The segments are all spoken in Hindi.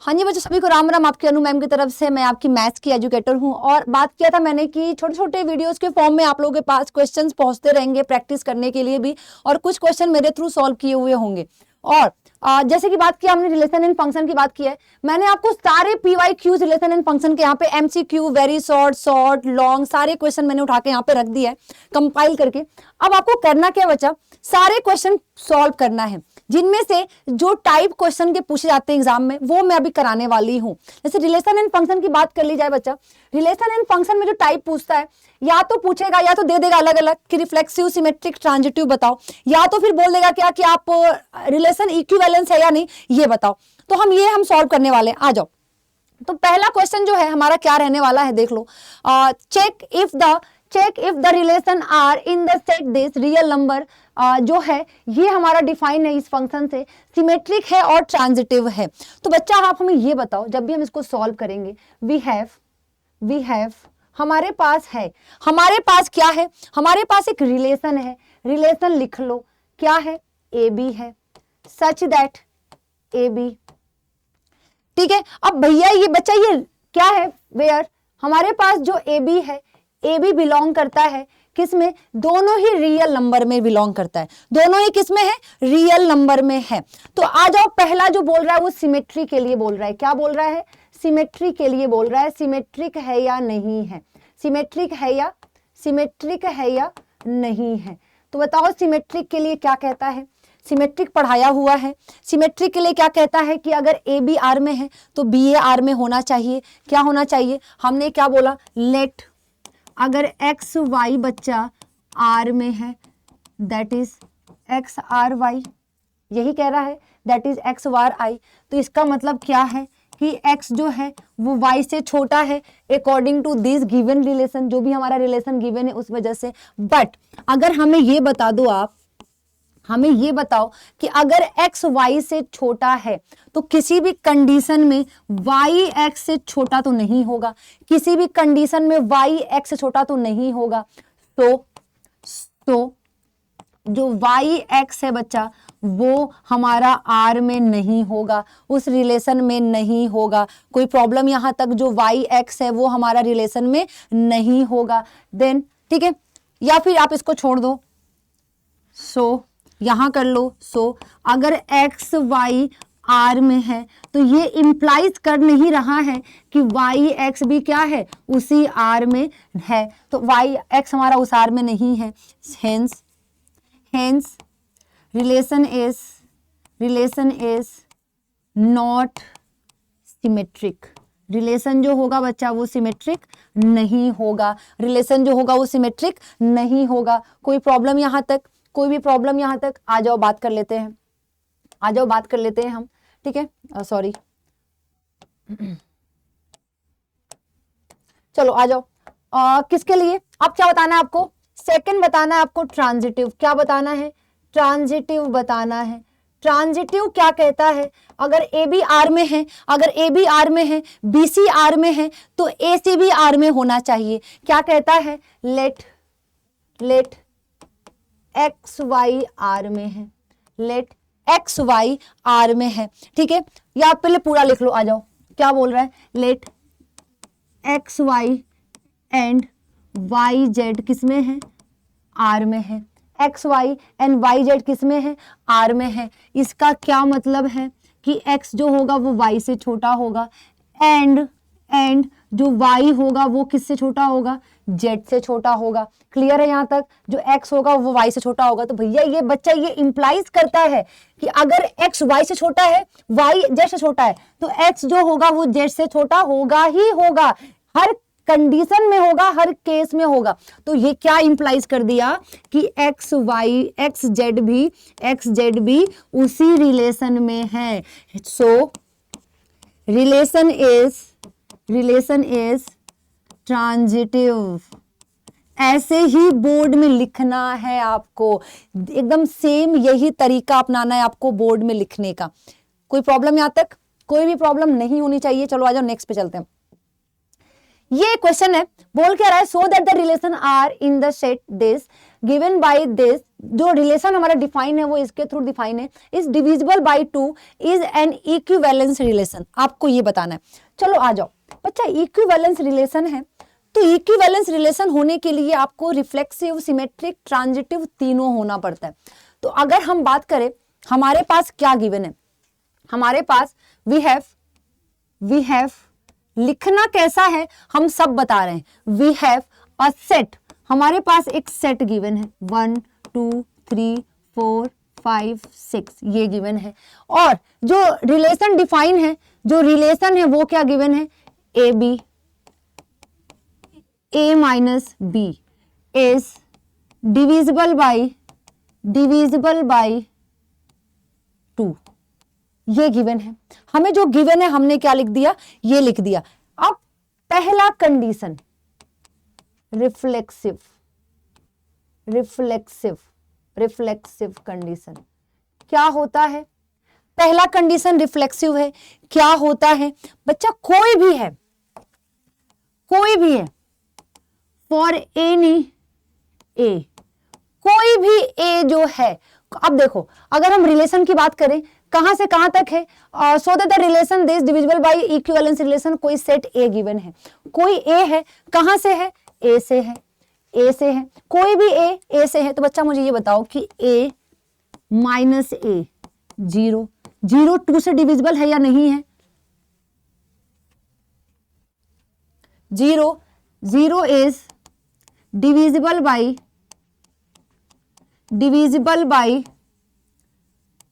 हाँ जी बच्चों, सभी को राम राम। आपकी अनु मैम की तरफ से, मैं आपकी मैथ्स की एजुकेटर हूँ। और बात किया था मैंने कि छोटे छोटे वीडियोस के फॉर्म में आप लोगों के पास क्वेश्चंस पहुंचते रहेंगे प्रैक्टिस करने के लिए भी, और कुछ क्वेश्चन मेरे थ्रू सॉल्व किए हुए होंगे। और जैसे कि बात किया हमने रिलेशन एंड फंक्शन की बात की है, मैंने आपको सारे PYQs रिलेशन एंड फंक्शन के यहाँ पे MCQ, very short, short, long, सारे क्वेश्चन मैंने उठा के यहाँ पे रख दिया है कंपाइल करके। अब आपको करना क्या बचा, सारे क्वेश्चन सॉल्व करना है, जिनमें से जो टाइप क्वेश्चन के पूछे जाते हैं एग्जाम में वो मैं अभी कराने वाली हूँ। जैसे रिलेशन एंड फंक्शन की बात कर ली जाए बच्चा, रिलेशन एंड फंक्शन में जो टाइप पूछता है, या तो पूछेगा या तो दे देगा अलग अलग कि रिफ्लेक्सिव, सिमेट्रिक, ट्रांजिटिव बताओ, या तो फिर बोल देगा क्या कि आप रिलेशन इक्विवेलेंस है या नहीं ये बताओ। तो हम सॉल्व करने वाले हैं, आ जाओ। तो पहला क्वेश्चन जो है हमारा क्या रहने वाला है, देख लो। Check if the relation are in the set this real number जो है ये हमारा डिफाइन है इस फंक्शन से, सिमेट्रिक है और ट्रांजिटिव है। तो बच्चा आप हमें ये बताओ, जब भी हम इसको सॉल्व करेंगे, वी हैव हमारे पास क्या है, हमारे पास एक रिलेशन है, रिलेशन लिख लो, क्या है, AB है, सच दैट AB, ठीक है। अब भैया ये बच्चा ये क्या है, वेयर, हमारे पास जो AB है, AB बिलोंग करता है किसमें, दोनों ही रियल नंबर में बिलोंग करता है, दोनों ही किसमें है, रियल नंबर में है। तो आ जाओ, पहला जो बोल रहा है वो सिमेट्री के लिए बोल रहा है, क्या बोल रहा है, सिमेट्री के लिए बोल रहा है, सिमेट्रिक है या नहीं है, सिमेट्रिक है या नहीं है। तो बताओ सिमेट्रिक के लिए क्या कहता है, सिमेट्रिक पढ़ाया हुआ है। सिमेट्रिक के लिए क्या कहता है कि अगर AB R में है तो BA R में होना चाहिए। क्या होना चाहिए, हमने क्या बोला, लेट अगर XY बच्चा R में है दैट इज XRY, यही कह रहा है, दैट इज XRI। तो इसका मतलब क्या है कि X जो है वो Y से छोटा है according to this given relation, जो भी हमारा रिलेशन गिवन है उस वजह से। बट अगर हमें ये बता दो, आप हमें ये बताओ कि अगर X Y से छोटा है तो किसी भी कंडीशन में Y X से छोटा तो नहीं होगा, किसी भी कंडीशन में Y X से छोटा तो नहीं होगा। तो जो Y X है बच्चा वो हमारा R में नहीं होगा, उस रिलेशन में नहीं होगा। कोई प्रॉब्लम यहां तक, जो Y X है वो हमारा रिलेशन में नहीं होगा। देन ठीक है, या फिर आप इसको छोड़ दो, यहां कर लो। अगर X Y R में है तो ये इंप्लाइज कर नहीं रहा है कि Y X भी क्या है, उसी R में है। तो Y X हमारा उस R में नहीं है, hence relation is not symmetric. Relation जो होगा बच्चा वो सिमेट्रिक नहीं होगा, रिलेशन जो होगा वो सिमेट्रिक नहीं होगा। कोई प्रॉब्लम यहां तक, कोई भी प्रॉब्लम यहां तक, आ जाओ बात कर लेते हैं, हम, ठीक है। सॉरी, चलो आ जाओ। किसके लिए, अब क्या बताना है आपको, सेकंड बताना है आपको, ट्रांजिटिव। क्या बताना है, ट्रांजिटिव बताना है। ट्रांजिटिव क्या कहता है, अगर AB R में है, BC R में है तो AC भी R में होना चाहिए। क्या कहता है, लेट XY R में है, लेट XY R में है, ठीक है। या आप पहले पूरा लिख लो, आ जाओ। क्या बोल रहा है, लेट XY एंड YZ किसमें है, R में है। XY एंड YZ किसमें है, R में है। इसका क्या मतलब है कि X जो होगा वो Y से छोटा होगा, एंड जो Y होगा वो किससे छोटा होगा, Z से छोटा होगा। क्लियर है यहाँ तक, जो X होगा वो Y से छोटा होगा। तो भैया ये बच्चा ये इंप्लाइज करता है कि अगर X Y से छोटा है, Y Z से छोटा है, तो X जो होगा वो Z से छोटा होगा ही होगा, हर कंडीशन में होगा, हर केस में होगा। तो ये क्या इंप्लाइज कर दिया कि XZ भी उसी रिलेशन में है। सो रिलेशन इज ट्रांजिटिव। ऐसे ही बोर्ड में लिखना है आपको, एकदम सेम यही तरीका अपनाना है आपको बोर्ड में लिखने का। कोई प्रॉब्लम यहां तक, कोई भी प्रॉब्लम नहीं होनी चाहिए। चलो आ जाओ नेक्स्ट पे चलते हैं। ये क्वेश्चन है, बोल क्या रहा है, so that the relation are in the set this given by this जो रिलेशन हमारा डिफाइन है वो इसके थ्रू डिफाइन है, is divisible by 2 is an equivalence relation. आपको ये बताना है। चलो आ जाओ बच्चा, इक्विवेलेंस रिलेशन है तो इक्विवेलेंस रिलेशन होने के लिए आपको रिफ्लेक्सिव, सिमेट्रिक, ट्रांजिटिव तीनों होना पड़ता है। तो अगर हम बात करें हमारे पास क्या गिवन है, हमारे पास वी हैव लिखना कैसा है हम सब बता रहे हैं। वी हैव अ सेट, हमारे पास एक सेट गिवन है 1 2 3 4 5 6 ये गिवन है। और जो रिलेशन डिफाइन है, जो रिलेशन है वो क्या गिवन है, A B, a minus b is divisible by 2, ये गिवन है। हमें जो गिवन है हमने क्या लिख दिया, ये लिख दिया। अब पहला कंडीशन रिफ्लेक्सिव कंडीशन क्या होता है, पहला कंडीशन रिफ्लेक्सिव है। क्या होता है बच्चा, कोई भी है फॉर एनी ए, कोई भी ए जो है। अब देखो अगर हम रिलेशन की बात करें कहां से कहां तक है, so that the relation this divisible by equivalence relation, कोई सेट ए गिवन है, कोई ए है, कहां से है, ए से है, कोई भी ए से है। तो बच्चा मुझे ये बताओ कि ए माइनस ए 0 2 से डिविजिबल है या नहीं है, 0 इज divisible by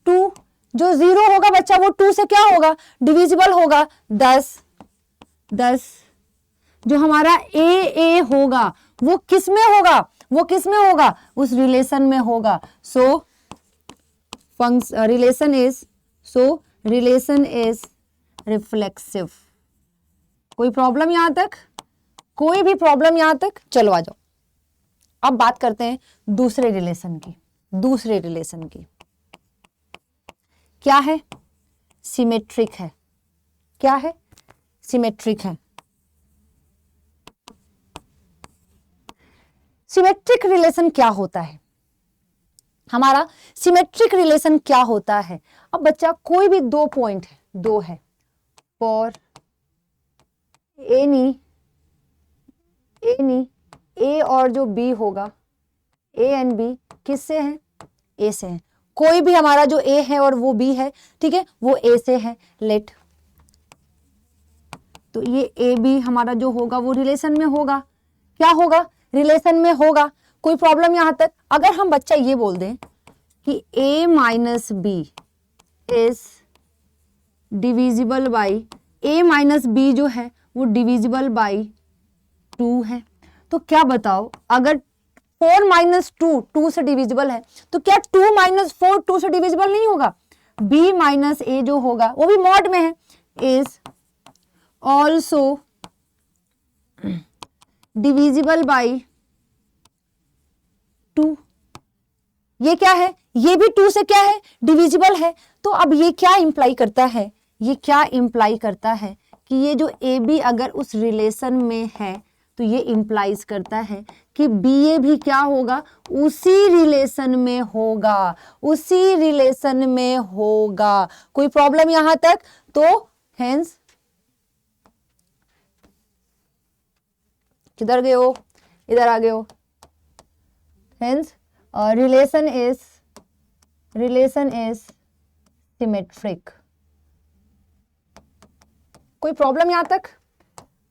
2। जो 0 होगा बच्चा वो 2 से क्या होगा, डिविजिबल होगा 10। जो हमारा ए होगा वो किस में होगा, उस रिलेशन में होगा। सो रिलेशन इज रिफ्लेक्सिव। कोई प्रॉब्लम यहां तक, कोई भी प्रॉब्लम यहां तक? चलो आ जाओ, अब बात करते हैं दूसरे रिलेशन की। क्या है, सिमेट्रिक है। क्या है, सिमेट्रिक है। सिमेट्रिक रिलेशन क्या होता है, हमारा सिमेट्रिक रिलेशन क्या होता है। अब बच्चा कोई भी 2 पॉइंट है, 2 है, फॉर एनी ए और जो बी होगा, ए एंड बी किससे है, ए से है। कोई भी हमारा जो ए है और वो बी है, ठीक है, वो ए से है। लेट, तो ये ए बी हमारा जो होगा वो रिलेशन में होगा। क्या होगा, रिलेशन में होगा। कोई प्रॉब्लम यहां तक? अगर हम बच्चा ये बोल दें कि a minus b is divisible by, a minus b जो है वो डिविजिबल बाई 2 है, तो क्या बताओ, अगर 4 माइनस 2 से डिविजिबल है तो क्या 2 माइनस 4 2 से डिविजिबल नहीं होगा। b माइनस ए जो होगा वो भी मॉड में है, इज ऑल्सो डिविजिबल बाई 2। ये क्या है, ये भी 2 से क्या है, डिविजिबल है। तो अब ये क्या इंप्लाई करता है, कि ये जो ए बी अगर उस रिलेशन में है तो ये इंप्लाइज करता है कि बी ए भी क्या होगा, उसी रिलेशन में होगा। कोई प्रॉब्लम यहां तक? तो हेंस, किधर गए हो, इधर आ गए हो। Hence relation is symmetric. कोई प्रॉब्लम यहां तक?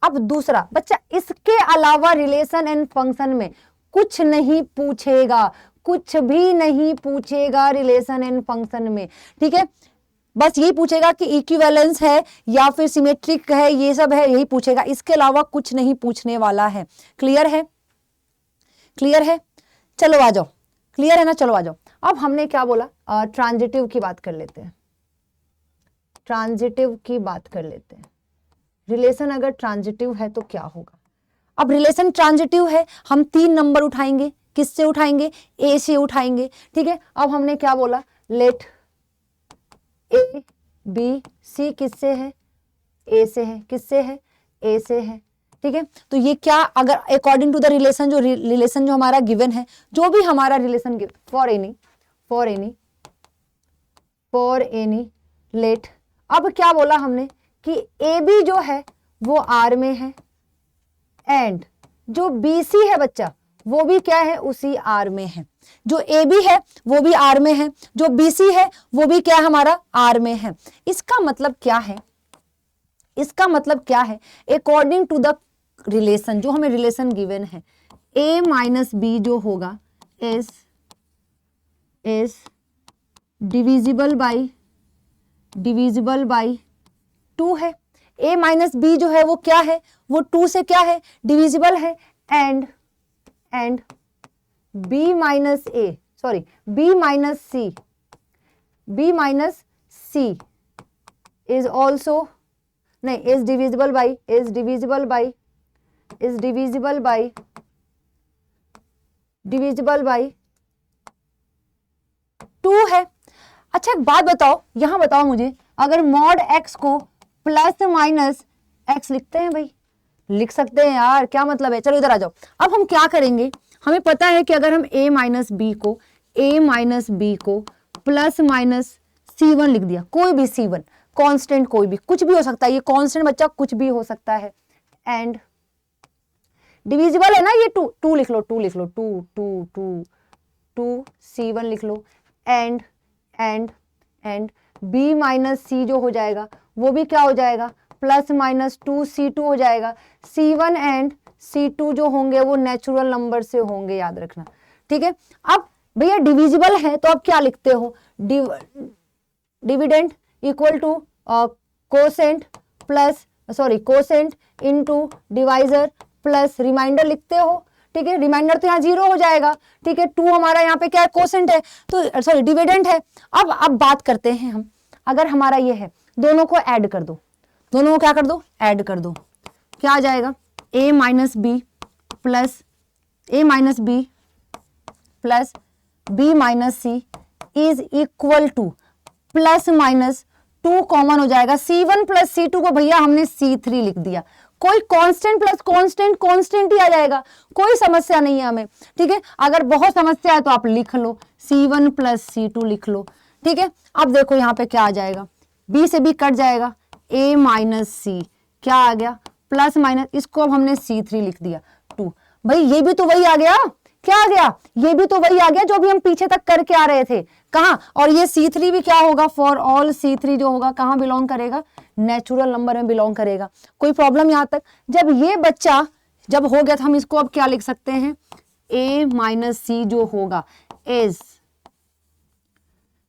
अब दूसरा बच्चा, इसके अलावा रिलेशन एंड फंक्शन में कुछ नहीं पूछेगा, कुछ भी नहीं पूछेगा रिलेशन एंड फंक्शन में, ठीक है। बस यही पूछेगा कि इक्विवेलेंस है या फिर सिमेट्रिक है, ये सब है, यही पूछेगा। इसके अलावा कुछ नहीं पूछने वाला है। क्लियर है? चलो आ जाओ, क्लियर है ना? चलो आ जाओ। अब हमने क्या बोला, ट्रांजिटिव की बात कर लेते हैं। रिलेशन अगर ट्रांजिटिव है तो क्या होगा। अब रिलेशन ट्रांजिटिव है, हम 3 नंबर उठाएंगे। किससे उठाएंगे, ए से उठाएंगे, ठीक है। अब हमने क्या बोला, लेट ए बी सी किससे है, ए से है। किससे है, ए से है। ठीक है। तो ये क्या, अगर अकॉर्डिंग टू द रिलेशन, जो रिलेशन जो हमारा गिवन है, जो भी हमारा रिलेशन फॉर एनी लेट, अब क्या बोला हमने कि ए बी जो है वो आर में है, एंड जो बी सी है बच्चा वो भी क्या है, उसी आर में है। जो ए बी है वो भी आर में है, जो बी सी है वो भी क्या हमारा आर में है। इसका मतलब क्या है, इसका मतलब क्या है, अकॉर्डिंग टू द रिलेशन, जो हमें रिलेशन गिवन है, a माइनस बी जो होगा इज डिविजिबल बाई 2 है। a माइनस बी जो है वो क्या है, वो 2 से क्या है, डिविजिबल है, and b minus C is also नहीं, इज डिविजिबल बाई 2 है। अच्छा एक बात बताओ, यहां बताओ मुझे, अगर मॉड x को प्लस माइनस x लिखते हैं भाई, लिख सकते हैं यार, क्या मतलब है। चलो इधर आ जाओ। अब हम क्या करेंगे, हमें पता है कि अगर हम a माइनस बी को प्लस माइनस c1 लिख दिया, कोई भी c1 कांस्टेंट, कोई भी, कुछ भी हो सकता है, ये कांस्टेंट बच्चा कुछ भी हो सकता है, एंड डिविजिबल है ना, ये 2 लिख लो, 2 c1 लिख लो, एंड b माइनस सी जो हो जाएगा वो भी क्या हो जाएगा, प्लस माइनस 2 c2 हो जाएगा। c1 एंड c2 जो होंगे वो नेचुरल नंबर से होंगे, याद रखना, ठीक है। अब भैया डिविजिबल है तो आप क्या लिखते हो, dividend equal to quotient into divisor plus remainder लिखते हो, ठीक है। रिमाइंडर तो यहाँ 0 हो जाएगा, ठीक है। 2 हमारा यहाँ पे क्या है, कोसेंट है, तो सॉरी डिविडेंड है। अब बात करते हैं हम, अगर हमारा ये है, दोनों को ऐड कर दो, दोनों को क्या कर दो, ऐड कर दो, क्या आ जाएगा, a minus B plus b minus C is equal to plus minus 2 common हो जाएगा, c1 प्लस c2 को भैया हमने c3 लिख दिया, कोई कांस्टेंट प्लस कांस्टेंट ही आ जाएगा, कोई समस्या नहीं है हमें, ठीक है। अगर बहुत समस्या है तो आप लिख लो c1 प्लस c2 लिख लो, ठीक है। अब देखो यहाँ पे क्या आ जाएगा, b से b कट जाएगा, a माइनस सी क्या आ गया, प्लस माइनस, इसको अब हमने c3 लिख दिया 2, भाई ये भी तो वही आ गया, क्या आ गया, ये भी तो वही आ गया जो भी हम पीछे तक करके आ रहे थे, कहाँ, और ये c3 भी क्या होगा, फॉर ऑल c3 जो होगा कहाँ बिलोंग करेगा, नेचुरल नंबर में बिलोंग करेगा। कोई प्रॉब्लम यहाँ तक, जब ये बच्चा जब हो गया तो हम इसको अब क्या लिख सकते हैं, a माइनस सी जो होगा इज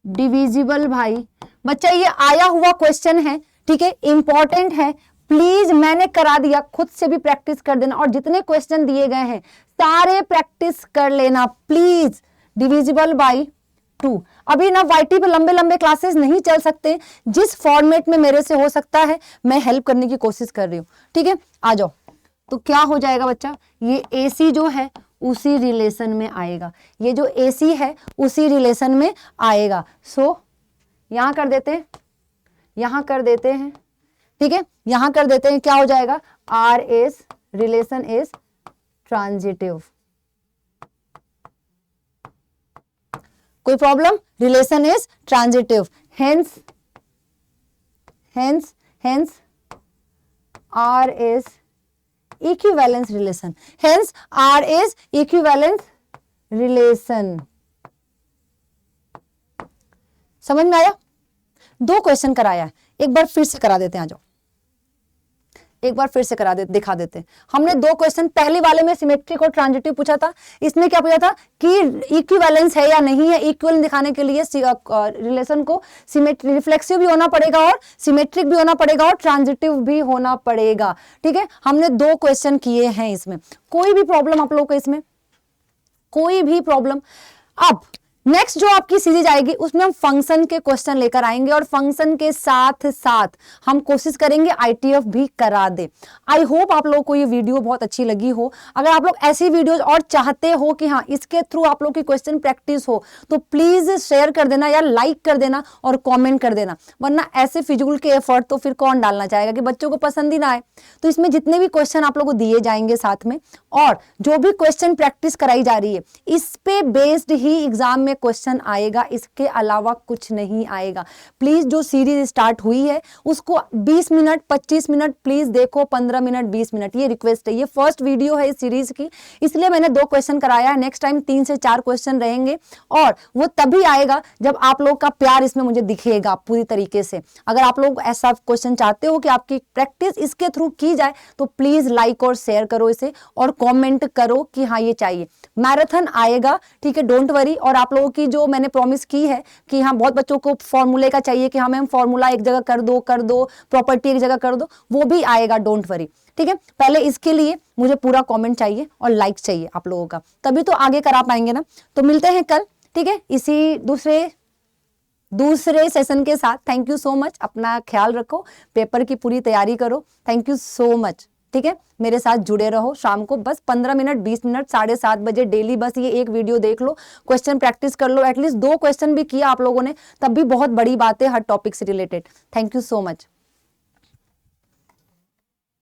डिविजिबल भाई, बच्चा ये आया हुआ क्वेश्चन है, ठीक है, इंपॉर्टेंट है, प्लीज मैंने करा दिया, खुद से भी प्रैक्टिस कर देना, और जितने क्वेश्चन दिए गए हैं सारे प्रैक्टिस कर लेना प्लीज। डिविजिबल बाई 2, अभी ना वाईटी पे लंबे लंबे क्लासेस नहीं चल सकते, जिस फॉर्मेट में मेरे से हो सकता है मैं हेल्प करने की कोशिश कर रही हूँ, ठीक है। आ जाओ, तो क्या हो जाएगा बच्चा, ये AC जो है उसी रिलेशन में आएगा, ये जो AC है उसी रिलेशन में आएगा। सो यहां कर देते हैं, यहां कर देते हैं, ठीक है, यहां कर देते हैं, क्या हो जाएगा, R is relation is transitive, कोई problem, relation is transitive, hence R is equivalence relation, hence R is equivalence relation। समझ में आया, 2 क्वेश्चन कराया है, एक बार फिर से करा देते हैं, आ जाओ एक बार फिर से करा देते, दिखा देते हैं। हमने 2 क्वेश्चन, पहले वाले में सिमेट्रिक और ट्रांजिटिव पूछा था, इसमें क्या पूछा था कि इक्विवेलेंस है या नहीं है। इक्विवेलेंस दिखाने के लिए रिलेशन को सिमेट्रिक रिफ्लेक्सिव भी होना पड़ेगा और सिमेट्रिक भी होना पड़ेगा और ट्रांजिटिव भी होना पड़ेगा, ठीक है। हमने 2 क्वेश्चन किए हैं इसमें, कोई भी प्रॉब्लम आप लोगों को इसमें, कोई भी प्रॉब्लम। अब नेक्स्ट जो आपकी सीरीज आएगी उसमें हम फंक्शन के क्वेश्चन लेकर आएंगे और फंक्शन के साथ साथ हम कोशिश करेंगे आईटीएफ भी करा दे। आई होप आप लोगों को ये वीडियो बहुत अच्छी लगी हो। अगर आप लोग ऐसी वीडियोस और चाहते हो कि हाँ इसके थ्रू आप लोग की क्वेश्चन प्रैक्टिस हो तो प्लीज शेयर कर देना या लाइक कर देना और कॉमेंट कर देना, वरना ऐसे फिजूल के एफर्ट तो फिर कौन डालना चाहेगा कि बच्चों को पसंद ही ना आए। तो इसमें जितने भी क्वेश्चन आप लोगों को दिए जाएंगे साथ में और जो भी क्वेश्चन प्रैक्टिस कराई जा रही है इस पे बेस्ड ही एग्जाम में क्वेश्चन आएगा, इसके अलावा कुछ नहीं आएगा। प्लीज जो सीरीज स्टार्ट हुई है उसको 20 मिनट 25 मिनट प्लीज देखो, 15 मिनट 20 मिनट, ये रिक्वेस्ट है। ये फर्स्ट वीडियो है इस सीरीज की, इसलिए मैंने 2 क्वेश्चन कराया है। नेक्स्ट टाइम 3 से 4 क्वेश्चन रहेंगे और वो तभी आएगा जब आप लोग का प्यार इसमें मुझे दिखेगा पूरी तरीके से। अगर आप लोग ऐसा क्वेश्चन चाहते हो कि आपकी प्रैक्टिस इसके थ्रू की जाए तो प्लीज लाइक और शेयर करो इसे और कमेंट करो कि हाँ ये चाहिए। मैराथन आएगा, ठीक है, डोंट वरी। और आप लोगों की जो मैंने प्रॉमिस की है कि हाँ बहुत बच्चों को फॉर्मूले का चाहिए कि हाँ मैम फॉर्मूला एक जगह कर दो प्रॉपर्टी एक जगह कर दो, वो भी आएगा, डोंट वरी, ठीक है। पहले इसके लिए मुझे पूरा कमेंट चाहिए और लाइक चाहिए आप लोगों का, तभी तो आगे करा पाएंगे ना। तो मिलते हैं कल, ठीक है, इसी दूसरे सेशन के साथ। थैंक यू सो मच, अपना ख्याल रखो, पेपर की पूरी तैयारी करो। थैंक यू सो मच, ठीक है। मेरे साथ जुड़े रहो शाम को बस 15 मिनट 20 मिनट 7:30 बजे डेली, बस ये एक वीडियो देख लो, क्वेश्चन प्रैक्टिस कर लो। एटलीस्ट 2 क्वेश्चन भी किया आप लोगों ने तब भी बहुत बड़ी बात है हर टॉपिक से related. Thank you so much.